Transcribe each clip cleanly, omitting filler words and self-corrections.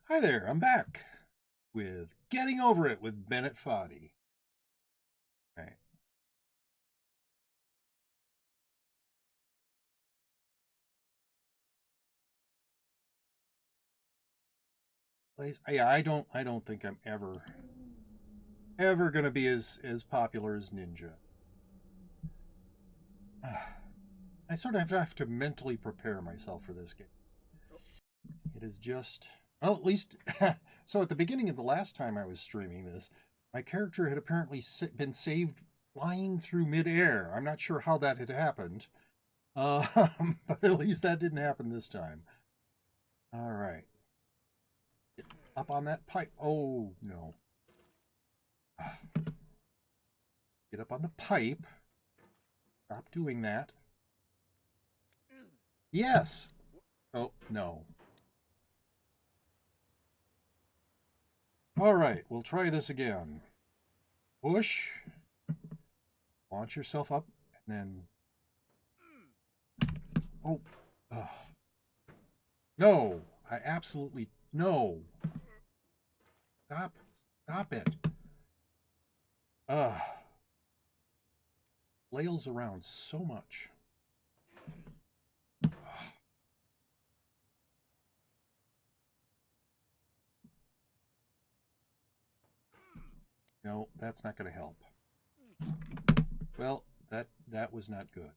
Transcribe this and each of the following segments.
Hi there, I'm back with Getting Over It with Bennett Foddy. Right. Yeah, I don't think I'm ever gonna be as popular as Ninja. I sort of have to mentally prepare myself for this game. It is just, well, at least so at the beginning of the last time I was streaming this, my character had apparently been saved flying through midair. I'm not sure how that had happened. But at least that didn't happen this time. All right. Up on that pipe. Oh, no. Get up on the pipe. Stop doing that. Yes. Oh, no. All right, we'll try this again. Push. Launch yourself up, and then... Oh. Ugh. No. I absolutely... No. Stop. Stop it. Ugh. Flails around so much. No, that's not going to help. Well, that was not good.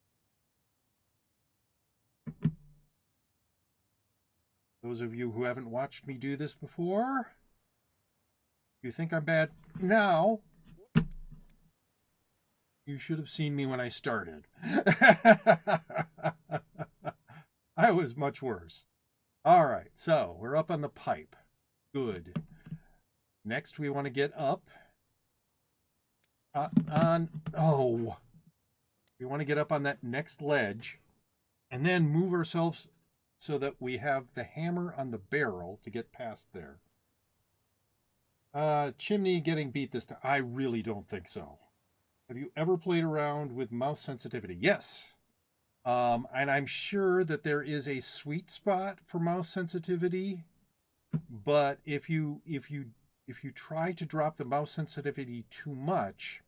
Those of you who haven't watched me do this before, you think I'm bad now, you should have seen me when I started. I was much worse. All right, so we're up on the pipe. Good. Next, we want to get up oh, we want to get up on that next ledge and then move ourselves so that we have the hammer on the barrel to get past there. Chimney getting beat this time. I really don't think so. Have you ever played around with mouse sensitivity? Yes. And I'm sure that there is a sweet spot for mouse sensitivity, but if you try to drop the mouse sensitivity too much,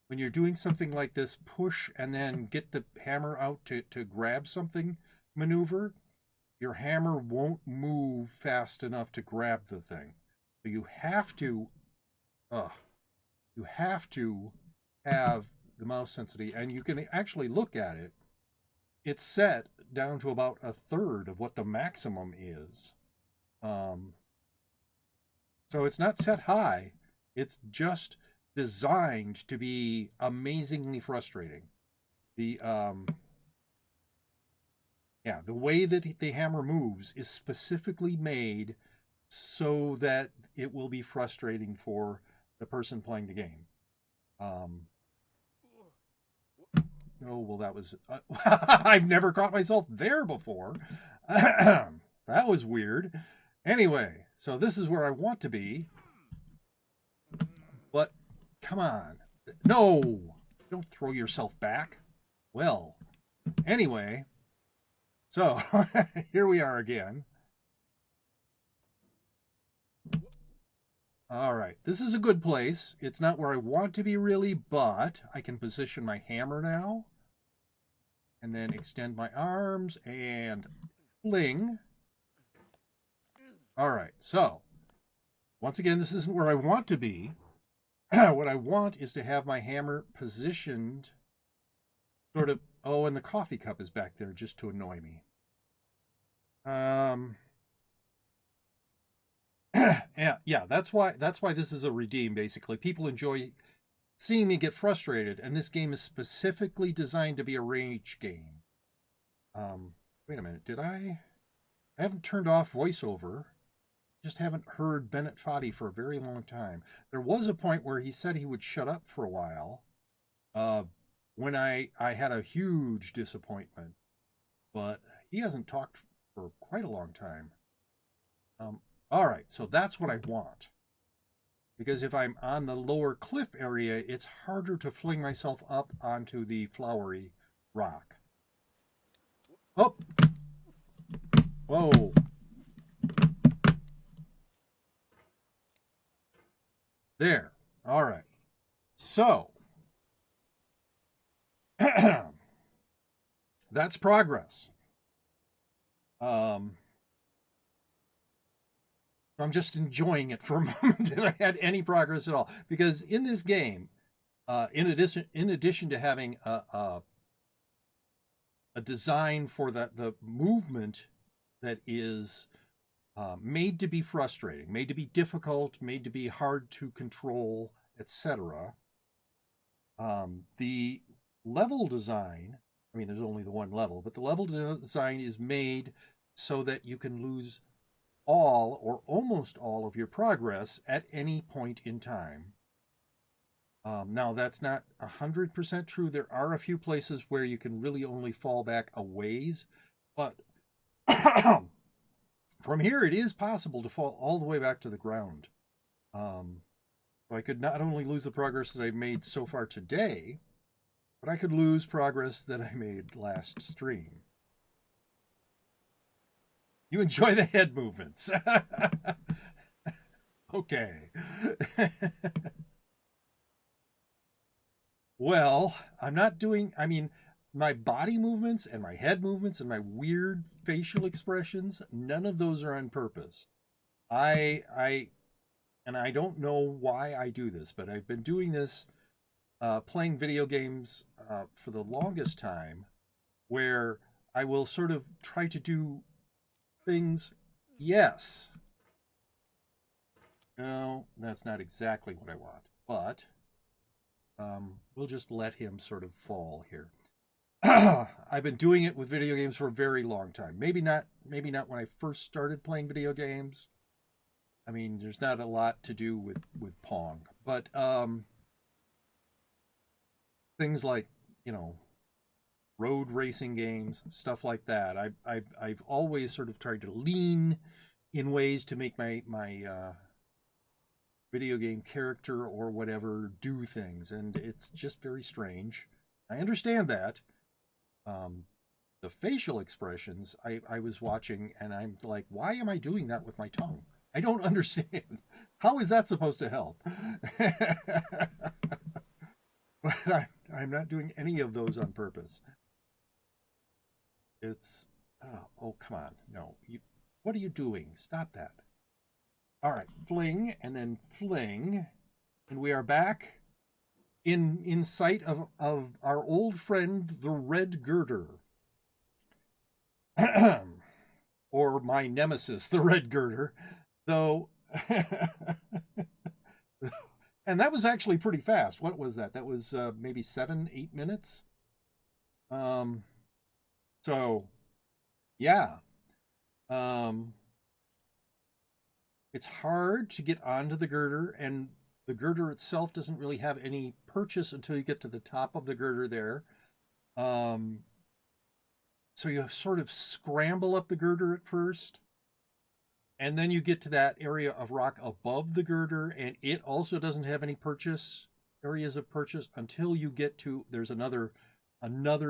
when you're doing something like this push and then get the hammer out to grab something maneuver, your hammer won't move fast enough to grab the thing. So you have to have the mouse sensitivity, and you can actually look at it. It's set down to about a third of what the maximum is. So it's not set high. It's just designed to be amazingly frustrating. The the way that the hammer moves is specifically made so that it will be frustrating for the person playing the game. Oh, well, that was... I've never caught myself there before. That was weird. Anyway, so this is where I want to be. But, come on. No! Don't throw yourself back. Well, anyway. So, here we are again. All right, this is a good place. It's not where I want to be really, but I can position my hammer now. And then extend my arms and fling. All right, so once again, this isn't where I want to be. What I want is to have my hammer positioned sort of... Oh, and the coffee cup is back there just to annoy me. Yeah, that's why this is a redeem, basically. People enjoy seeing me get frustrated, and this game is specifically designed to be a rage game. Wait a minute, I haven't turned off voiceover. Just haven't heard Bennett Foddy for a very long time. There was a point where he said he would shut up for a while, when I had a huge disappointment, but he hasn't talked for quite a long time. All right, so that's what I want. Because if I'm on the lower cliff area, it's harder to fling myself up onto the flowery rock. Oh! Whoa! There. All right. So that's progress. Um, I'm just enjoying it for a moment that I had any progress at all, because in this game, in addition to having a design for the movement that is made to be frustrating, made to be difficult, made to be hard to control, etc. The level design, I mean, there's only the one level, but the level design is made so that you can lose all or almost all of your progress at any point in time. Now, that's not 100% true. There are a few places where you can really only fall back a ways, but from here it is possible to fall all the way back to the ground. Um, so I could not only lose the progress that I've made so far today, but I could lose progress that I made last stream. You enjoy the head movements. Okay. Well, I'm not doing, I mean, my body movements and my head movements and my weird facial expressions, none of those are on purpose. I and I don't know why I do this, but I've been doing this playing video games for the longest time, where I will sort of try to do things. Yes. No, that's not exactly what I want, but we'll just let him sort of fall here. I've been doing it with video games for a very long time. Maybe not when I first started playing video games. I mean, there's not a lot to do with Pong, but things like, you know, road racing games, stuff like that. I've always sort of tried to lean in ways to make my video game character or whatever do things, and it's just very strange. I understand that. Um, the facial expressions I was watching, and I'm like, why am I doing that with my tongue? I don't understand. How is that supposed to help? But I'm not doing any of those on purpose. It's oh, come on, no, what are you doing? Stop that. All right, fling and then fling, and we are back in sight of our old friend the red girder. Or my nemesis, the red girder, though. And that was actually pretty fast. What was that? That was maybe 7, 8 minutes. Um, so yeah, um, it's hard to get onto the girder, and the girder itself doesn't really have any purchase until you get to the top of the girder there. Um, so you sort of scramble up the girder at first, and then you get to that area of rock above the girder, and it also doesn't have any purchase areas of purchase until you get to, there's another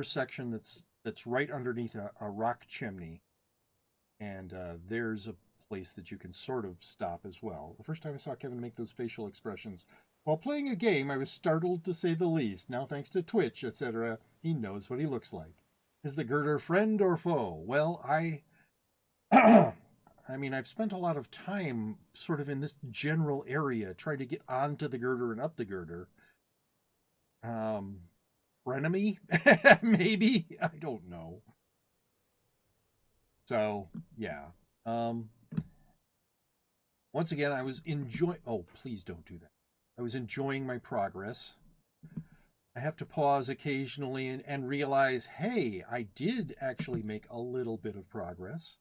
section that's right underneath a rock chimney, and there's a place that you can sort of stop as well. The first time I saw Kevin make those facial expressions while playing a game, I was startled to say the least. Now, thanks to Twitch, etc., he knows what he looks like. Is the girder friend or foe? Well, I mean, I've spent a lot of time sort of in this general area trying to get onto the girder and up the girder. Um, Frenemy? Maybe? I don't know. So, yeah. Um, Once again, I was enjoying. Oh, please don't do that. I was enjoying my progress. I have to pause occasionally and realize, hey, I did actually make a little bit of progress.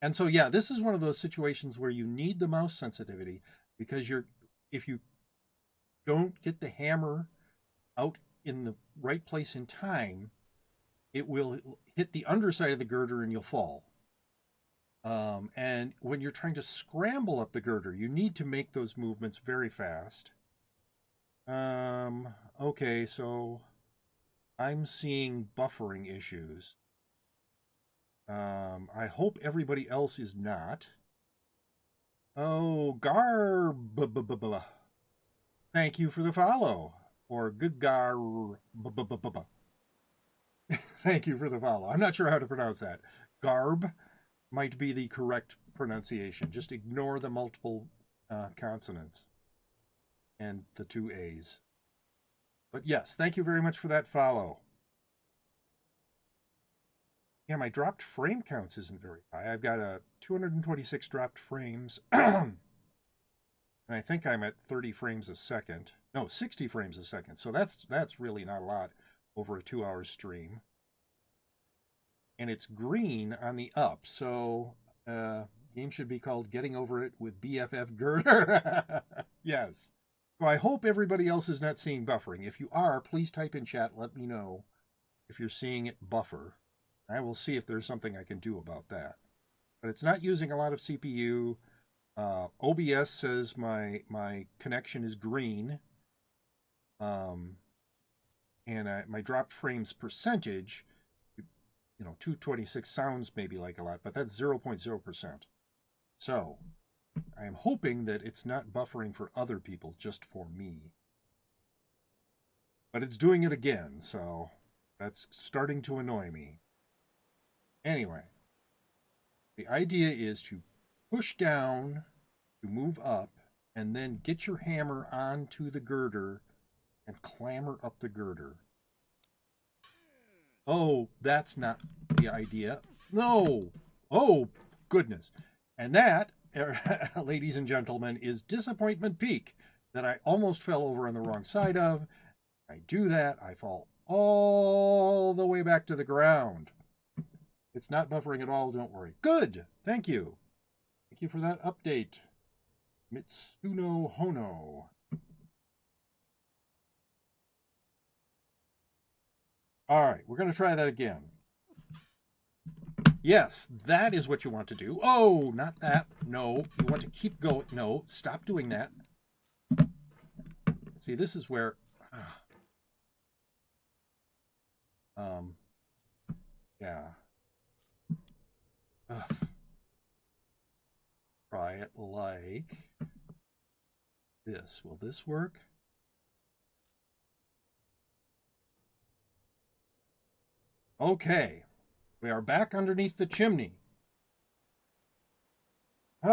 And so, yeah, this is one of those situations where you need the mouse sensitivity, because if you don't get the hammer out in the right place in time, it will hit the underside of the girder and you'll fall. And when you're trying to scramble up the girder, you need to make those movements very fast. Okay, so I'm seeing buffering issues. I hope everybody else is not. Oh, garb. Thank you for the follow. Or good gar. Thank you for the follow. I'm not sure how to pronounce that. Garb might be the correct pronunciation. Just ignore the multiple consonants and the two A's. But yes, thank you very much for that follow. Yeah, my dropped frame counts isn't very high. I've got a 226 dropped frames, and I think I'm at 30 frames a second. No, 60 frames a second. So that's really not a lot over a 2-hour stream. And it's green on the up, so game should be called Getting Over It with BFF Girder. Yes. So I hope everybody else is not seeing buffering. If you are, please type in chat. Let me know if you're seeing it buffer. I will see if there's something I can do about that. But it's not using a lot of CPU. OBS says my connection is green. And my dropped frames percentage, 226 sounds maybe like a lot, but that's 0.0%. So I am hoping that it's not buffering for other people, just for me. But it's doing it again, so that's starting to annoy me. Anyway, the idea is to push down, to move up, and then get your hammer onto the girder and clamber up the girder. Oh, that's not the idea. No! Oh, goodness. And that, ladies and gentlemen, is Disappointment Peak that I almost fell over on the wrong side of. I do that, I fall all the way back to the ground. It's not buffering at all, don't worry. Good! Thank you. Thank you for that update. Mitsuno Hono. All right, we're going to try that again. Yes, that is what you want to do. Oh, not that. No, you want to keep going. No, stop doing that. See, this is where... yeah. Try it like this. Will this work? Okay. We are back underneath the chimney. So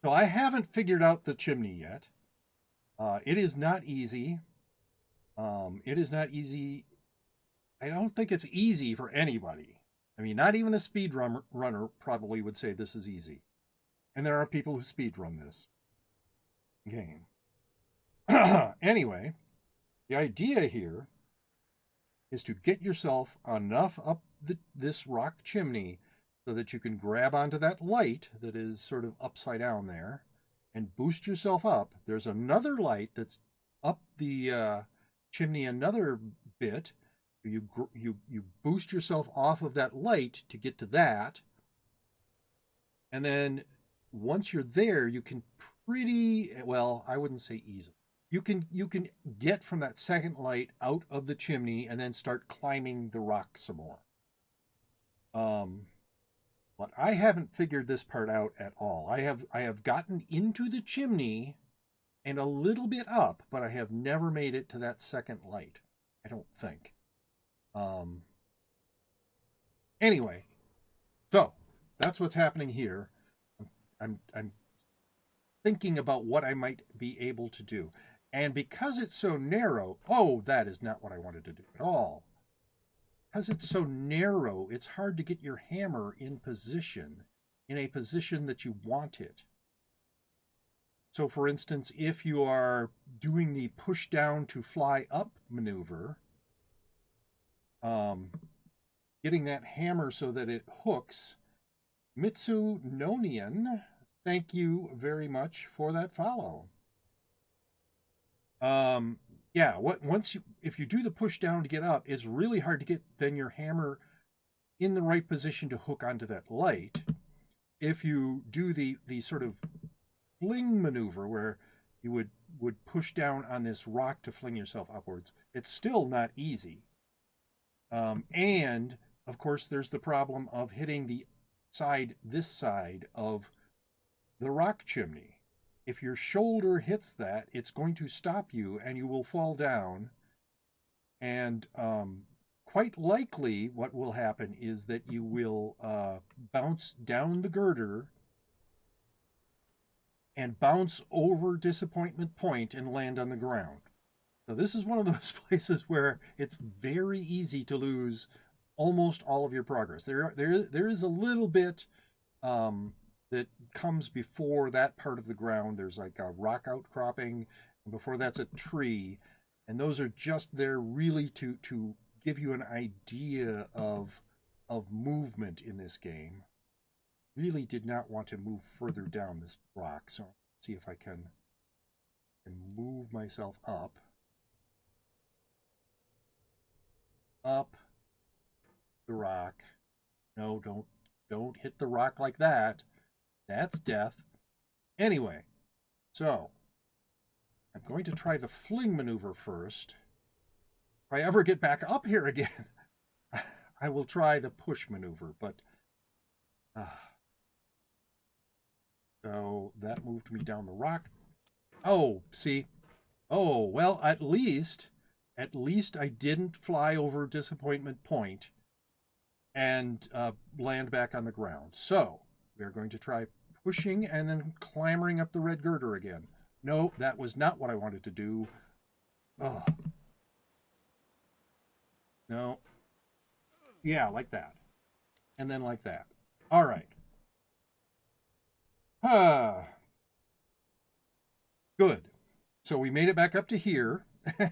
I haven't figured out the chimney yet. It is not easy. It is not easy. I don't think it's easy for anybody. I mean, not even a speed runner probably would say this is easy. And there are people who speed run this game. Anyway, the idea here is to get yourself enough up this rock chimney so that you can grab onto that light that is sort of upside down there and boost yourself up. There's another light that's up the chimney another bit. You boost yourself off of that light to get to that. And then once you're there, you can I wouldn't say easily. You can get from that second light out of the chimney and then start climbing the rock some more. But I haven't figured this part out at all. I have gotten into the chimney and a little bit up, but I have never made it to that second light. I don't think. Anyway, so that's what's happening here. I'm thinking about what I might be able to do. And because it's so narrow, that is not what I wanted to do at all. Because it's so narrow, it's hard to get your hammer in a position that you want it. So for instance, if you are doing the push down to fly up maneuver, getting that hammer so that it hooks. Mitsu Nonian, thank you very much for that follow. If you do the push down to get up, it's really hard to get then your hammer in the right position to hook onto that light. If you do the sort of fling maneuver where you would push down on this rock to fling yourself upwards, it's still not easy. And of course, there's the problem of hitting this side of the rock chimney. if your shoulder hits that, it's going to stop you and you will fall down. And quite likely what will happen is that you will bounce down the girder and bounce over Disappointment Point and land on the ground. So this is one of those places where it's very easy to lose almost all of your progress. There is a little bit that comes before that part of the ground. There's like a rock outcropping, and before that's a tree. And those are just there really to give you an idea of movement in this game. Really did not want to move further down this rock, so let's see if I can move myself up the rock. No, don't hit the rock like that. That's death. Anyway, so I'm going to try the fling maneuver first. If I ever get back up here again, I will try the push maneuver, but so that moved me down the rock. Oh, see. Oh, well, at least I didn't fly over Disappointment Point and land back on the ground. So we're going to try pushing and then clambering up the red girder again. No, that was not what I wanted to do. Oh. No. Yeah, like that. And then like that. All right. Good. So we made it back up to here. So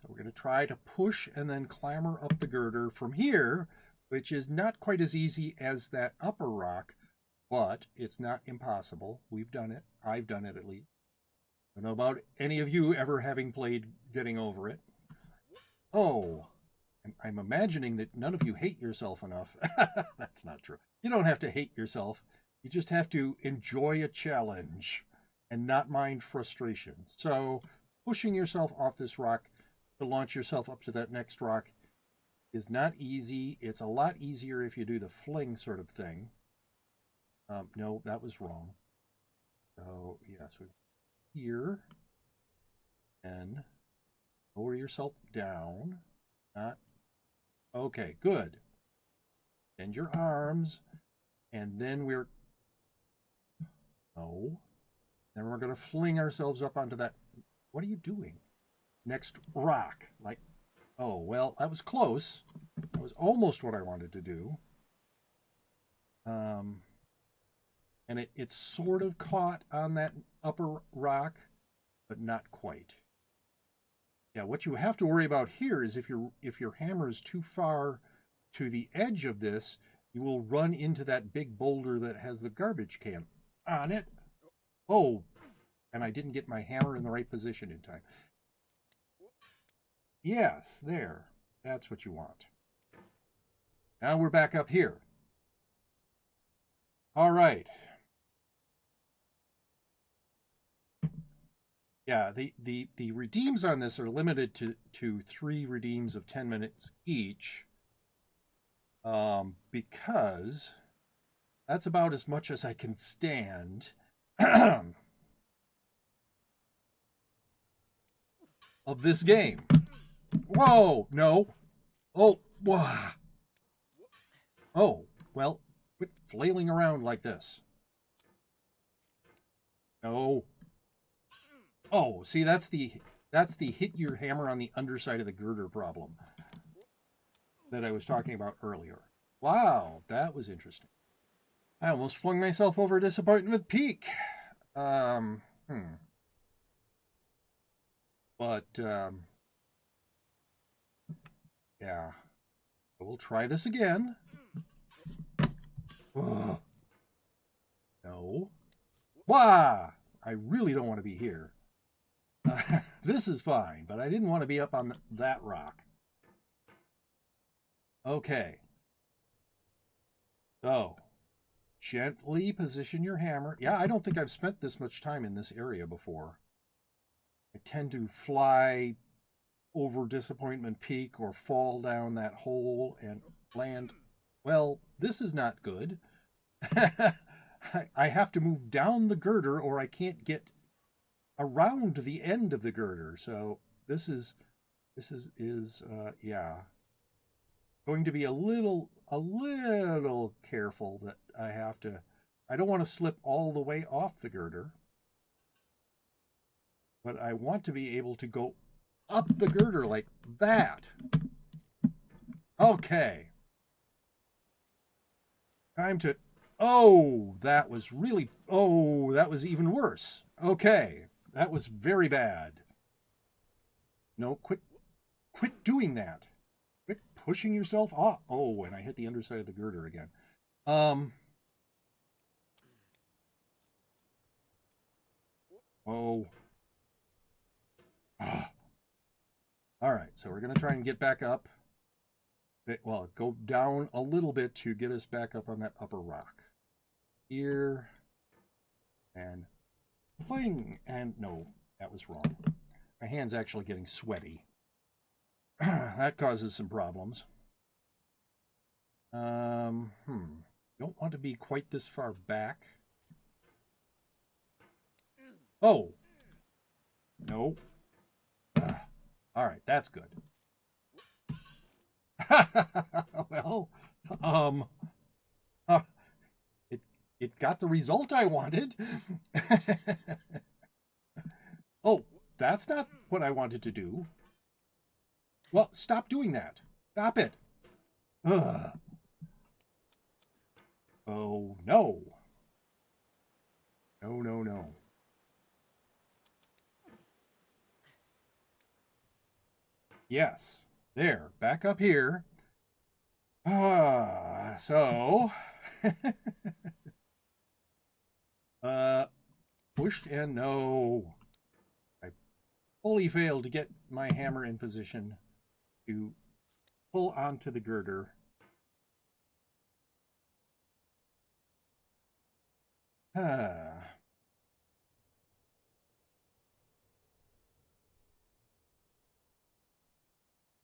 we're going to try to push and then clamber up the girder from here, which is not quite as easy as that upper rock, but it's not impossible. We've done it. I've done it at least. I don't know about any of you ever having played getting over it. Oh, I'm imagining that none of you hate yourself enough. That's not true. You don't have to hate yourself. You just have to enjoy a challenge and not mind frustration. So pushing yourself off this rock to launch yourself up to that next rock is not easy. It's a lot easier if you do the fling sort of thing. No, that was wrong. So, yes, here. And lower yourself down. Not. Okay, good. Bend your arms. And then we're... No. Then we're going to fling ourselves up onto that... What are you doing? Next rock. Like, oh, well, that was close. That was almost what I wanted to do. And it sort of caught on that upper rock, but not quite. Yeah, what you have to worry about here is if your hammer is too far to the edge of this, you will run into that big boulder that has the garbage can on it. Oh, and I didn't get my hammer in the right position in time. Yes, there. That's what you want. Now we're back up here. All right. Yeah, the redeems on this are limited to 3 redeems of 10 minutes each, because that's about as much as I can stand of this game. Whoa, no. Oh, whoa. Oh, well, quit flailing around like this. No. Oh, see, that's the hit your hammer on the underside of the girder problem that I was talking about earlier. Wow, that was interesting. I almost flung myself over Disappointment Peak. But yeah, we'll try this again. Ugh. No. Wah! I really don't want to be here. This is fine, but I didn't want to be up on that rock. Okay. So, gently position your hammer. Yeah, I don't think I've spent this much time in this area before. I tend to fly over Disappointment Peak or fall down that hole and land. Well, this is not good. I have to move down the girder or I can't get around the end of the girder. So this is yeah, going to be a little careful that I don't want to slip all the way off the girder, but I want to be able to go up the girder like that. Okay. Time to, oh, that was really, oh, that was even worse. Okay. That was very bad. No, quit doing that. Quit pushing yourself off. Oh, and I hit the underside of the girder again. Um, oh. Ah. All right, so we're going to try and get back up. Well, go down a little bit to get us back up on that upper rock. Here. And fling. And no, that was wrong. My hand's actually getting sweaty. That causes some problems. Don't want to be quite this far back. Oh. No. All right, that's good. Well, um, uh, it got the result I wanted. Oh, that's not what I wanted to do. Well, stop doing that. Stop it. Ugh. Oh, no. No, no, no. Yes. There. Back up here. So. uh, pushed and no. I fully failed to get my hammer in position to pull onto the girder. Ah.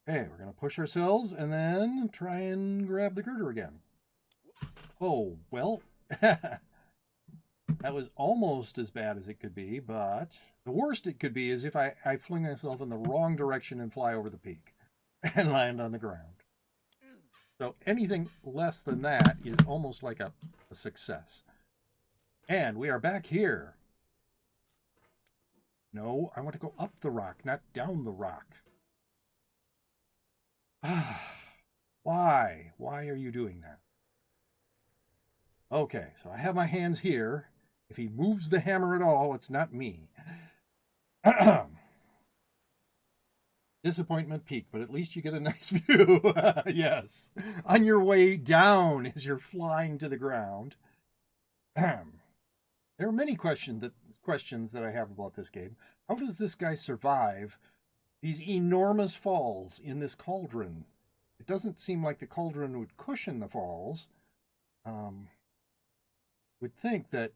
Okay, we're going to push ourselves and then try and grab the girder again. Oh, well, that was almost as bad as it could be, but the worst it could be is if I fling myself in the wrong direction and fly over the peak and land on the ground. So anything less than that is almost like a success. And we are back here. No, I want to go up the rock, not down the rock. Why? Why are you doing that? Okay, so I have my hands here. If he moves the hammer at all, it's not me. Disappointment peak, but at least you get a nice view. Yes. On your way down as you're flying to the ground. There are many questions that I have about this game. How does this guy survive these enormous falls in this cauldron? It doesn't seem like the cauldron would cushion the falls. Would think that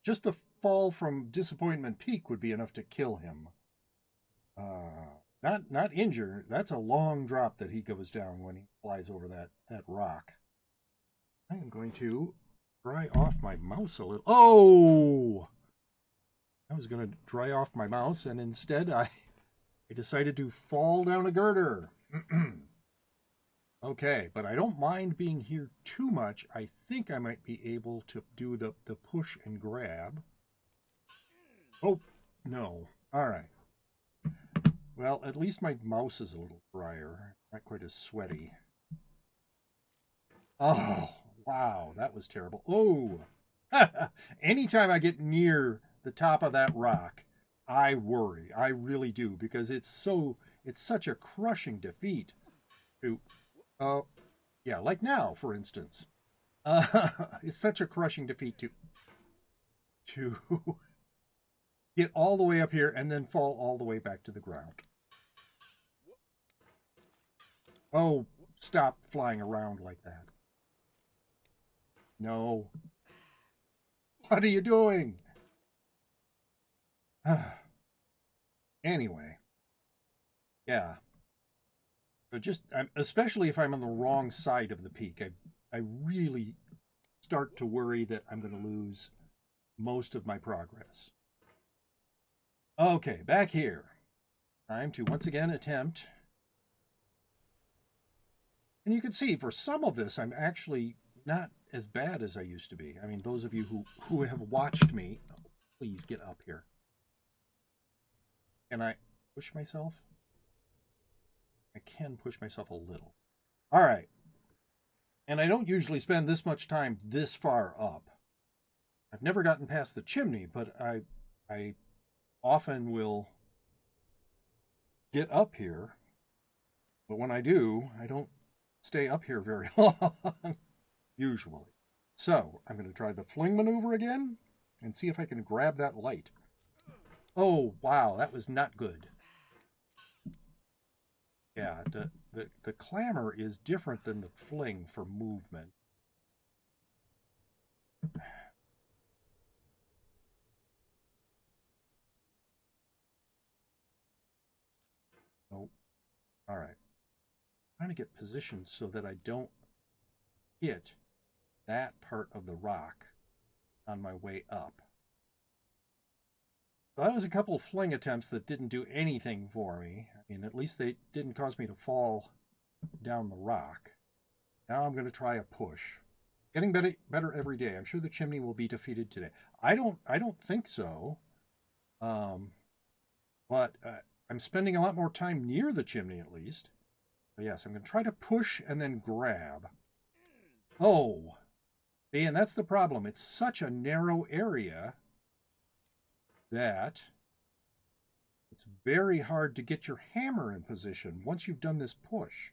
just the fall from Disappointment Peak would be enough to kill him. Not injure. That's a long drop that he goes down when he flies over that rock. I am going to dry off my mouse a little. Oh! I was going to dry off my mouse, and instead I decided to fall down a girder. Okay, but I don't mind being here too much. I think I might be able to do the push and grab. Oh, no. All right. Well, at least my mouse is a little drier. Not quite as sweaty. Oh, wow. That was terrible. Oh. Anytime I get near the top of that rock, I worry. I really do, because it's such a crushing defeat to, yeah, like now, for instance. It's such a crushing defeat to get all the way up here and then fall all the way back to the ground. Oh, stop flying around like that. No. What are you doing? Anyway. Yeah. But especially if I'm on the wrong side of the peak, I really start to worry that I'm going to lose most of my progress. Okay, back here. Time to once again attempt. And you can see for some of this, I'm actually not as bad as I used to be. I mean, those of you who have watched me, please get up here. Can I push myself? I can push myself a little. All right. And I don't usually spend this much time this far up. I've never gotten past the chimney, but I often will get up here. But when I do, I don't stay up here very long, usually. So I'm going to try the fling maneuver again and see if I can grab that light. Oh, wow, that was not good. Yeah, the clamor is different than the fling for movement. Nope. All right. I'm trying to get positioned so that I don't hit that part of the rock on my way up. So that was a couple of fling attempts that didn't do anything for me. I mean, at least they didn't cause me to fall down the rock. Now I'm going to try a push. Getting better every day. I'm sure the chimney will be defeated today. I don't think so. But I'm spending a lot more time near the chimney at least. But yes, I'm going to try to push and then grab. Oh, see, and that's the problem. It's such a narrow area that it's very hard to get your hammer in position once you've done this push.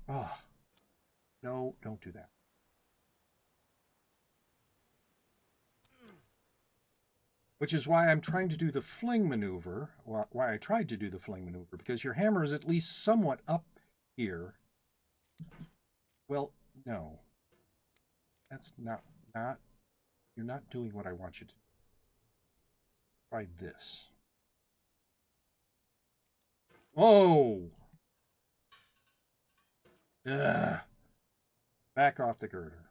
Oh, no, don't do that. Which is why I'm trying to do the fling maneuver, why I tried to do the fling maneuver, because your hammer is at least somewhat up here. Well, no. That's not, you're not doing what I want you to do. Try this. Whoa! Ugh. Back off the girder.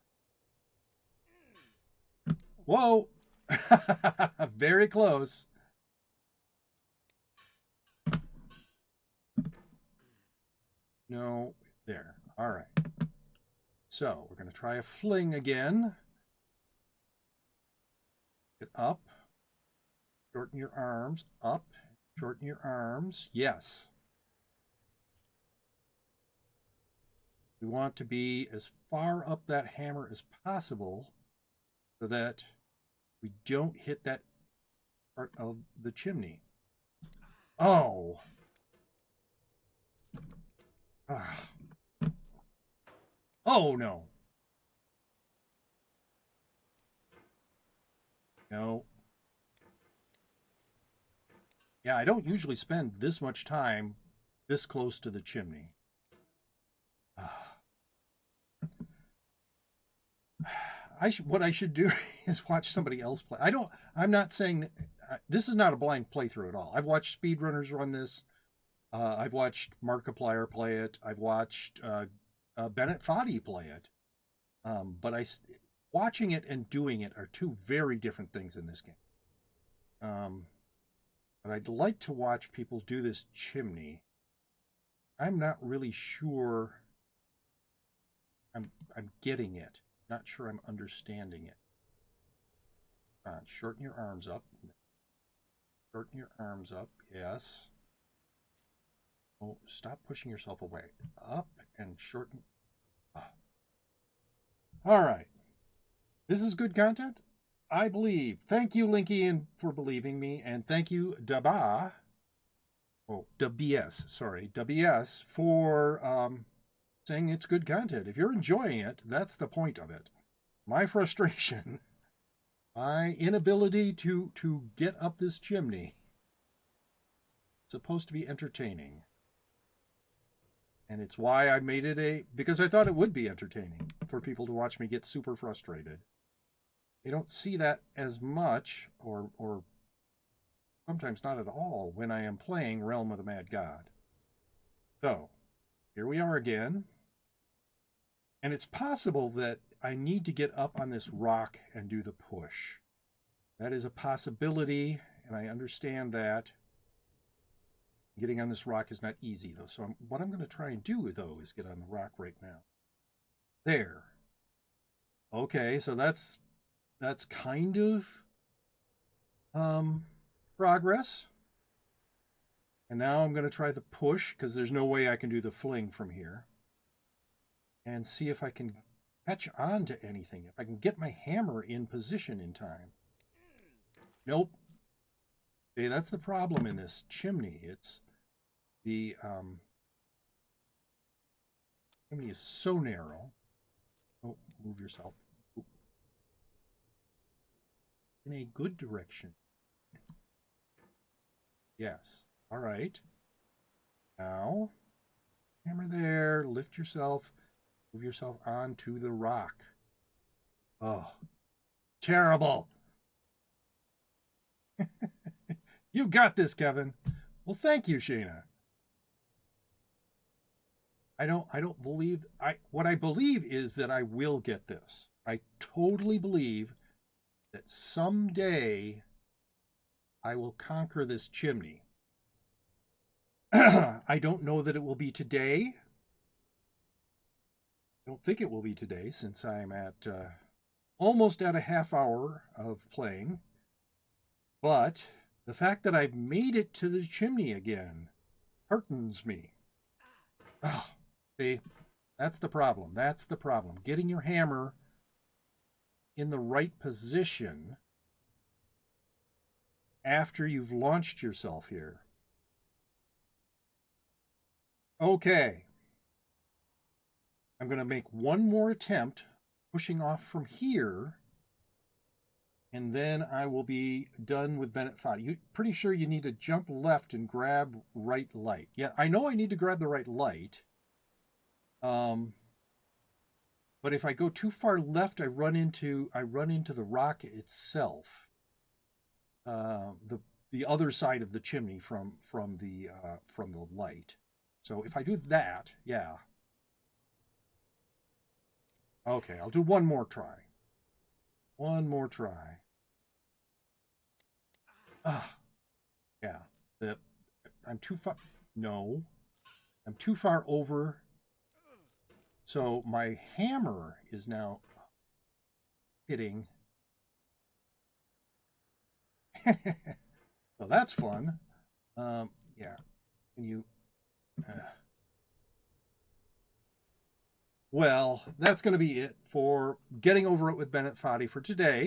Whoa! Very close. No, there. All right. So we're going to try a fling again. Get up. Shorten your arms. Up. Shorten your arms. Yes. We want to be as far up that hammer as possible so that we don't hit that part of the chimney. Oh. Ah. Oh, no. No. Yeah, I don't usually spend this much time this close to the chimney. What I should do is watch somebody else play. I'm not saying that, this is not a blind playthrough at all. I've watched speedrunners run this. I've watched Markiplier play it. I've watched Bennett Foddy play it. But watching it and doing it are two very different things in this game. But I'd like to watch people do this chimney. I'm not really sure I'm getting it. Not sure I'm understanding it. Shorten your arms up. Shorten your arms up. Yes. Oh, stop pushing yourself away. Up and shorten. Ah. All right. This is good content, I believe. Thank you, Linky, for believing me. And thank you, Daba. Oh, WS. Sorry. WS for saying it's good content. If you're enjoying it, that's the point of it. My frustration, my inability to get up this chimney, it's supposed to be entertaining. And it's why I made it because I thought it would be entertaining for people to watch me get super frustrated. They don't see that as much, or sometimes not at all, when I am playing Realm of the Mad God. So, here we are again. And it's possible that I need to get up on this rock and do the push. That is a possibility, and I understand that. Getting on this rock is not easy, though. So what I'm going to try and do, though, is get on the rock right now. There. Okay, so that's kind of progress. And now I'm going to try the push, because there's no way I can do the fling from here. And see if I can catch on to anything. If I can get my hammer in position in time. Nope. Okay, that's the problem in this chimney. It's the chimney is so narrow. Oh, move yourself. In a good direction. Yes. All right. Now, hammer there. Lift yourself. Move yourself onto the rock. Oh, terrible. You got this, Kevin. Well, thank you, Shayna. I don't believe what I believe is that I will get this. I totally believe that someday I will conquer this chimney. I don't know that it will be today. I don't think it will be today, since I'm at almost at a half hour of playing. But the fact that I've made it to the chimney again heartens me. Oh, see, that's the problem. That's the problem. Getting your hammer in the right position after you've launched yourself here. Okay. I'm going to make one more attempt pushing off from here, and then I will be done with Bennett Foddy. You're pretty sure you need to jump left and grab right light. Yeah, I know I need to grab the right light. But if I go too far left, I run into the rock itself. The other side of the chimney from the light. So if I do that, yeah. Okay, I'll do one more try. One more try. Yeah. I'm too far. No. I'm too far over. So my hammer is now hitting. So that's fun. Yeah. Can you... Well, that's going to be it for getting over it with Bennett Foddy for today.